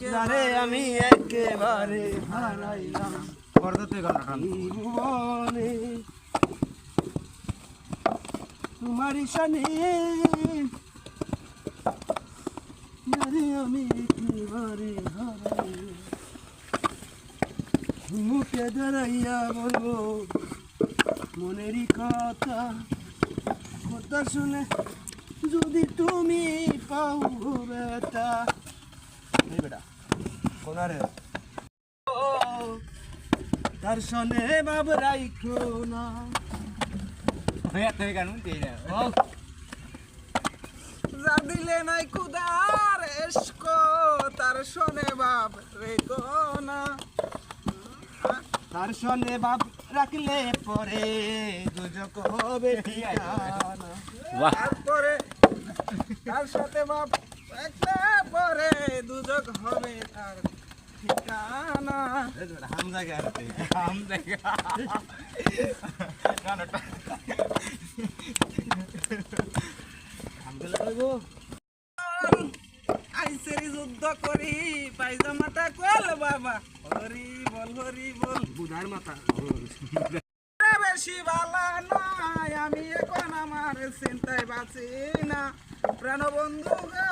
যারে আমি একেবারে হারাইলাম ভুবনে তোমার শানে যারে আমি একেবারে হারাইলাম মুখে দাঁড়াইয়া বলবো মনেরই কথা কথা শুনে যদি তুমি পাও বেটা এই বেটা কোনারে তার সনে বাব রাইখো না যা দিলে নাই খুদার এসকো তার সনে বাব রেখো না তার সনে বাব রাখলে পরে দুজক হবে ঠিকানা তারপরে তার সাথে বাপ রাখলে পরে দুজক হবে তার ঠিকানা আইসেরি যুদ্ধ করি পায়জামাটা কল বাবা হরি বল বুধার মাথা বেশি ভালা নয় আমি এখন আমার চিন্তায় বাঁচি না প্রাণ বন্ধু গো